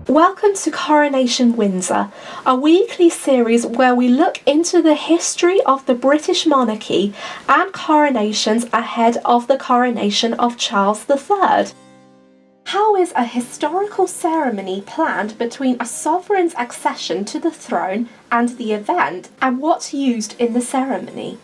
Welcome to Coronation Windsor, a weekly series where we look into the history of the British monarchy and coronations ahead of the coronation of Charles III. How is a historical ceremony planned between a sovereign's accession to the throne and the event, and what's used in the ceremony?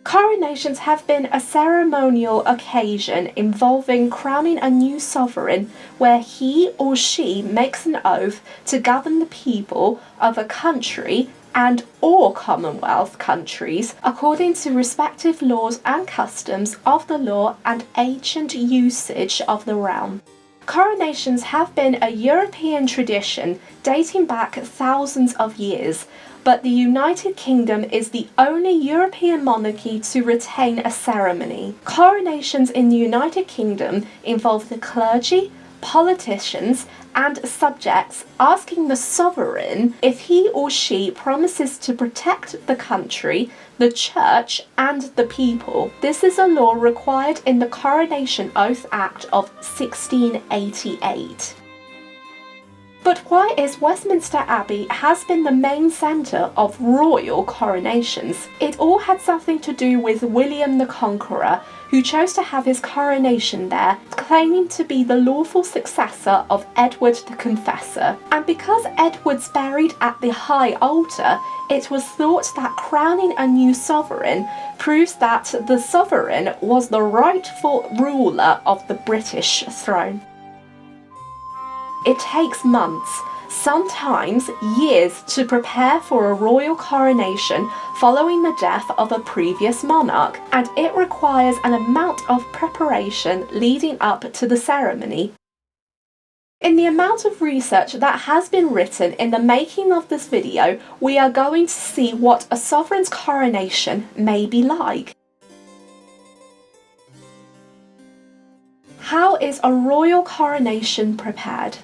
Coronations have been a ceremonial occasion involving crowning a new sovereign where he or she makes an oath to govern the people of a country and or Commonwealth countries according to respective laws and customs of the law and ancient usage of the realm. Coronations have been a European tradition dating back thousands of years, but the United Kingdom is the only European monarchy to retain a ceremony. Coronations in the United Kingdom involve the clergy, politicians, and subjects asking the sovereign if he or she promises to protect the country, the church, and the people. This is a law required in the Coronation Oath Act of 1688. But why is Westminster Abbey has been the main centre of royal coronations? It all had something to do with William the Conqueror, who chose to have his coronation there, claiming to be the lawful successor of Edward the Confessor. And because Edward's buried at the high altar, it was thought that crowning a new sovereign proves that the sovereign was the rightful ruler of the British throne. It takes months, sometimes years, to prepare for a royal coronation following the death of a previous monarch, and it requires an amount of preparation leading up to the ceremony. In the amount of research that has been written in the making of this video, we are going to see what a sovereign's coronation may be like. How is a royal coronation prepared?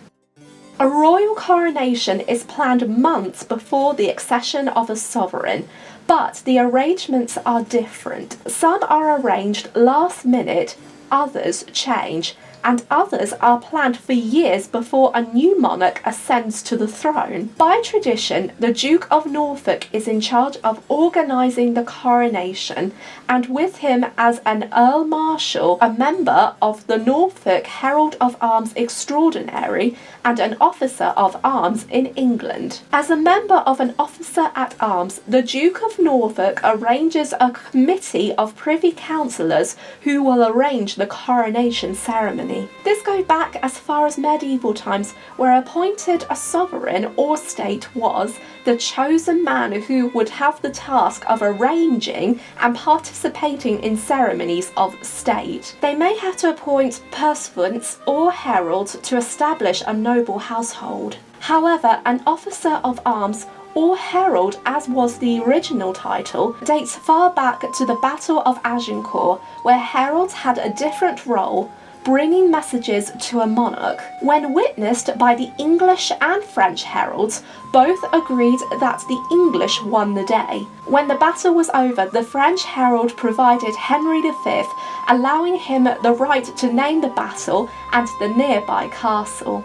A royal coronation is planned months before the accession of a sovereign, but the arrangements are different. Some are arranged last minute, others change, and others are planned for years before a new monarch ascends to the throne. By tradition, the Duke of Norfolk is in charge of organising the coronation, and with him as an Earl Marshal, a member of the Norfolk Herald of Arms Extraordinary, and an officer of arms in England. As a member of an officer at arms, the Duke of Norfolk arranges a committee of privy councillors who will arrange the coronation ceremony. This goes back as far as medieval times, where appointed a sovereign or state was the chosen man who would have the task of arranging and participating in ceremonies of state. They may have to appoint pursuivants or heralds to establish a noble household. However, an officer of arms or herald, as was the original title, dates far back to the Battle of Agincourt, where heralds had a different role, bringing messages to a monarch. When witnessed by the English and French heralds, both agreed that the English won the day. When the battle was over, the French herald provided Henry V, allowing him the right to name the battle and the nearby castle.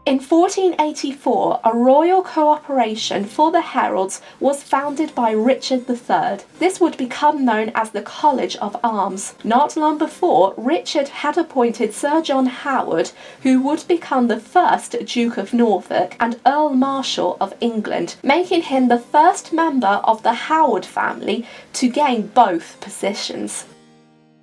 In 1484, a royal cooperation for the heralds was founded by Richard III. This would become known as the College of Arms. Not long before, Richard had appointed Sir John Howard, who would become the first Duke of Norfolk and Earl Marshal of England, making him the first member of the Howard family to gain both positions.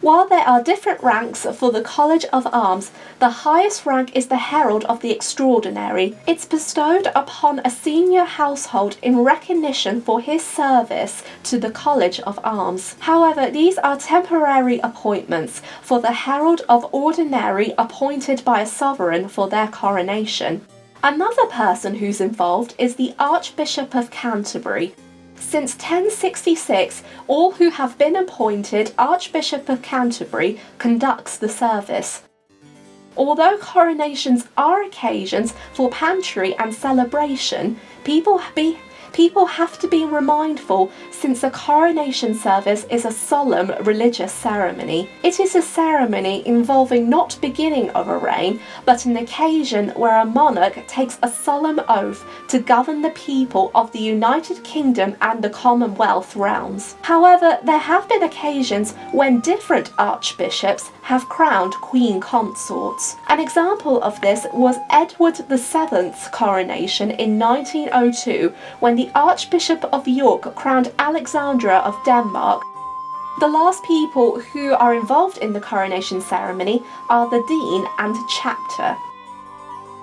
While there are different ranks for the College of Arms, the highest rank is the Herald of the Extraordinary. It's bestowed upon a senior household in recognition for his service to the College of Arms. However, these are temporary appointments for the Herald of Ordinary appointed by a sovereign for their coronation. Another person who's involved is the Archbishop of Canterbury. Since 1066, all who have been appointed Archbishop of Canterbury conducts the service. Although coronations are occasions for pageantry and celebration, people have to be mindful since a coronation service is a solemn religious ceremony. It is a ceremony involving not beginning of a reign, but an occasion where a monarch takes a solemn oath to govern the people of the United Kingdom and the Commonwealth realms. However, there have been occasions when different archbishops have crowned queen consorts. An example of this was Edward VII's coronation in 1902, when the Archbishop of York crowned Alexandra of Denmark. The last people who are involved in the coronation ceremony are the Dean and Chapter.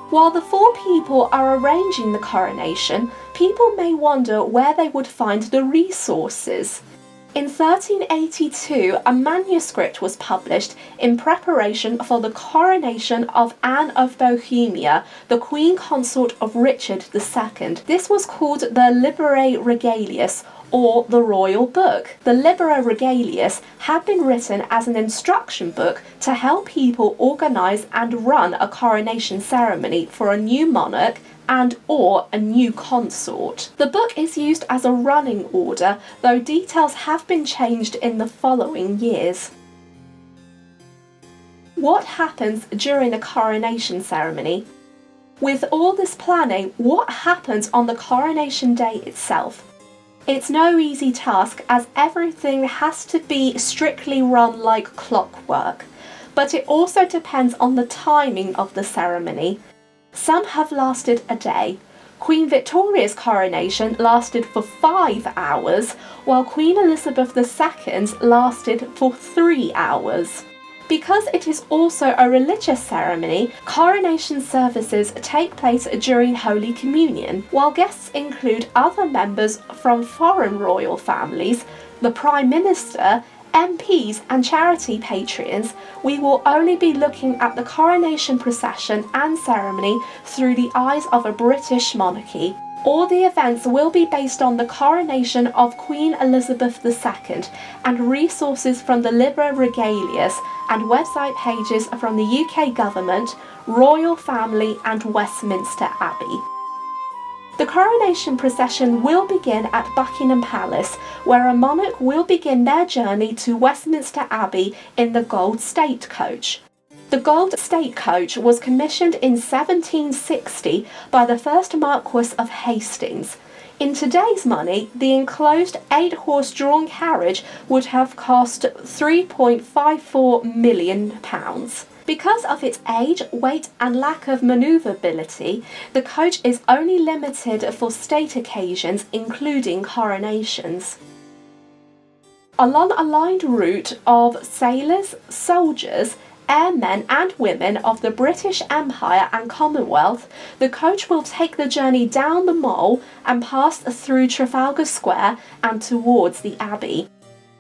While the four people are arranging the coronation, people may wonder where they would find the resources. In 1382, a manuscript was published in preparation for the coronation of Anne of Bohemia, the Queen Consort of Richard II. This was called the Libere Regalius, or the Royal Book. The Libera Regalius had been written as an instruction book to help people organise and run a coronation ceremony for a new monarch and/or a new consort. The book is used as a running order, though details have been changed in the following years. What happens during a coronation ceremony? With all this planning, what happens on the coronation day itself? It's no easy task, as everything has to be strictly run like clockwork, but it also depends on the timing of the ceremony. Some have lasted a day. Queen Victoria's coronation lasted for 5 hours, while Queen Elizabeth II lasted for 3 hours. Because it is also a religious ceremony, coronation services take place during Holy Communion. While guests include other members from foreign royal families, the Prime Minister, MPs and charity patrons, we will only be looking at the coronation procession and ceremony through the eyes of a British monarchy. All the events will be based on the coronation of Queen Elizabeth II, and resources from the Libera Regalius and website pages from the UK government, royal family and Westminster Abbey. The coronation procession will begin at Buckingham Palace, where a monarch will begin their journey to Westminster Abbey in the Gold State Coach. The Gold State Coach was commissioned in 1760 by the first Marquess of Hastings. In today's money, the enclosed 8-horse drawn carriage would have cost £3.54 million. Because of its age, weight and lack of manoeuvrability, the coach is only limited for state occasions, including coronations. Along a lined route of sailors, soldiers, airmen and women of the British Empire and Commonwealth, the coach will take the journey down the Mall and pass through Trafalgar Square and towards the Abbey.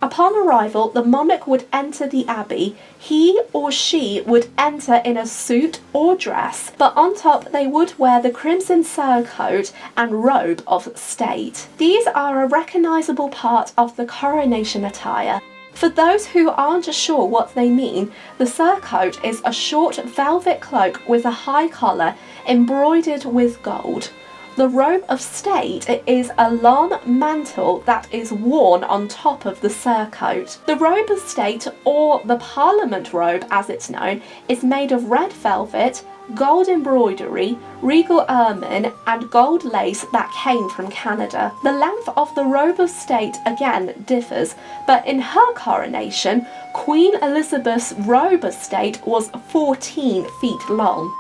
Upon arrival, the monarch would enter the Abbey. He or she would enter in a suit or dress, but on top they would wear the crimson surcoat and robe of state. These are a recognisable part of the coronation attire. For those who aren't sure what they mean, the surcoat is a short velvet cloak with a high collar embroidered with gold. The robe of state is a long mantle that is worn on top of the surcoat. The robe of state, or the Parliament robe as it's known, is made of red velvet, gold embroidery, regal ermine and gold lace that came from Canada. The length of the robe of state again differs, but in her coronation, Queen Elizabeth's robe of state was 14 feet long.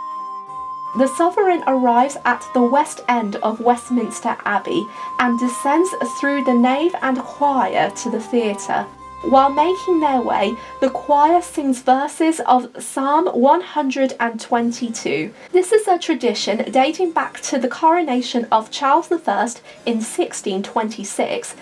The sovereign arrives at the west end of Westminster Abbey and descends through the nave and choir to the theatre. While making their way, the choir sings verses of Psalm 122. This is a tradition dating back to the coronation of Charles I in 1626.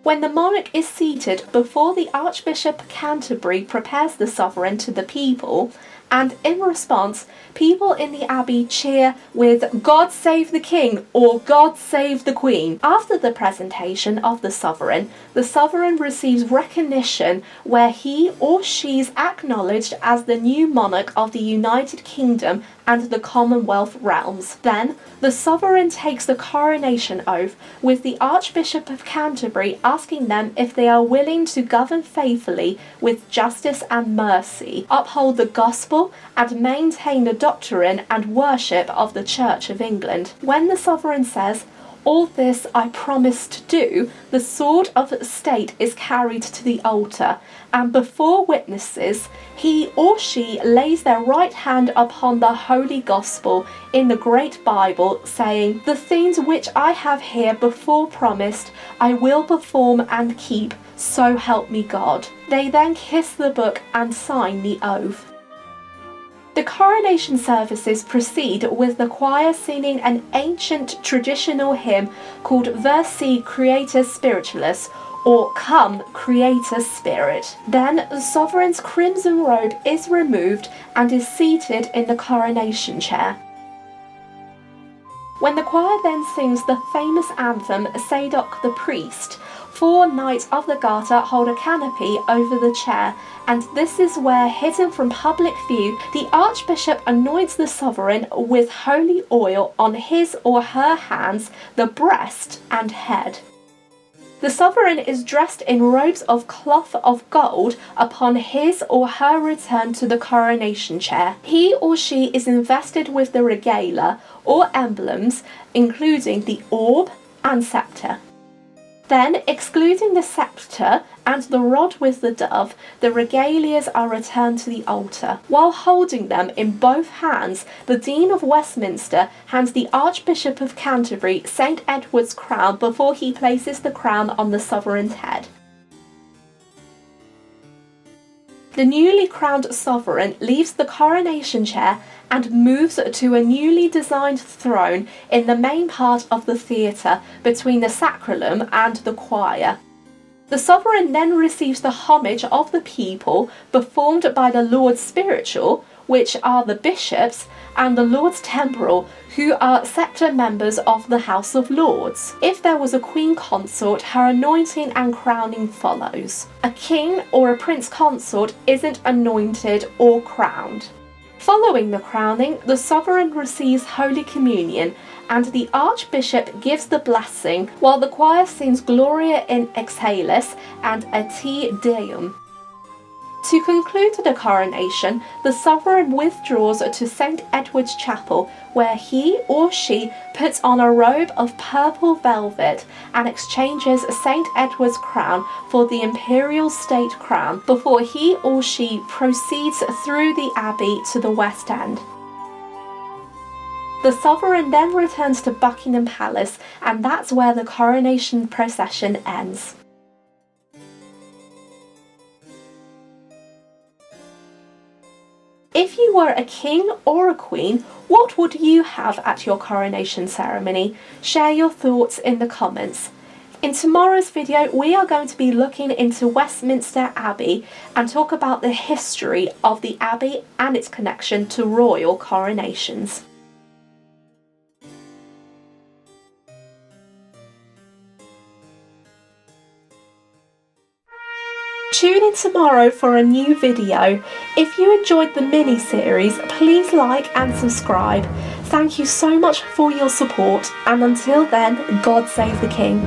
When the monarch is seated before the Archbishop of Canterbury prepares the sovereign to the people, and in response, people in the abbey cheer with "God save the King" or "God save the Queen." After the presentation of the sovereign receives recognition where he or she is acknowledged as the new monarch of the United Kingdom and the Commonwealth realms. Then, the sovereign takes the coronation oath, with the Archbishop of Canterbury asking them if they are willing to govern faithfully with justice and mercy, uphold the gospel, and maintain the doctrine and worship of the Church of England. When the sovereign says, "All this I promise to do," the sword of state is carried to the altar, and before witnesses, he or she lays their right hand upon the Holy Gospel in the Great Bible, saying, "The things which I have here before promised, I will perform and keep, so help me God." They then kiss the book and sign the oath. The coronation services proceed with the choir singing an ancient traditional hymn called Versi Creator Spiritualis, or "Come, Creator Spirit." Then the sovereign's crimson robe is removed and is seated in the coronation chair. When the choir then sings the famous anthem Zadok the Priest, 4 Knights of the Garter hold a canopy over the chair, and this is where, hidden from public view, the Archbishop anoints the sovereign with holy oil on his or her hands, the breast and head. The sovereign is dressed in robes of cloth of gold upon his or her return to the coronation chair. He or she is invested with the regalia, or emblems, including the orb and sceptre. Then, excluding the sceptre and the rod with the dove, the regalias are returned to the altar. While holding them in both hands, the Dean of Westminster hands the Archbishop of Canterbury St. Edward's crown before he places the crown on the sovereign's head. The newly crowned sovereign leaves the coronation chair and moves to a newly designed throne in the main part of the theatre between the sacralum and the choir. The sovereign then receives the homage of the people performed by the Lords Spiritual, which are the bishops, and the Lords Temporal, who are sceptre members of the House of Lords. If there was a queen consort, her anointing and crowning follows. A king or a prince consort isn't anointed or crowned. Following the crowning, the sovereign receives Holy Communion, and the Archbishop gives the blessing, while the choir sings Gloria in Excelsis and A Te Deum. To conclude the coronation, the sovereign withdraws to St. Edward's Chapel, where he or she puts on a robe of purple velvet and exchanges St. Edward's crown for the imperial state crown before he or she proceeds through the abbey to the West End. The sovereign then returns to Buckingham Palace, and that's where the coronation procession ends. If you were a king or a queen, what would you have at your coronation ceremony? Share your thoughts in the comments. In tomorrow's video, we are going to be looking into Westminster Abbey and talk about the history of the Abbey and its connection to royal coronations. Tune in tomorrow for a new video. If you enjoyed the mini-series, please like and subscribe. Thank you so much for your support, and until then, God save the King.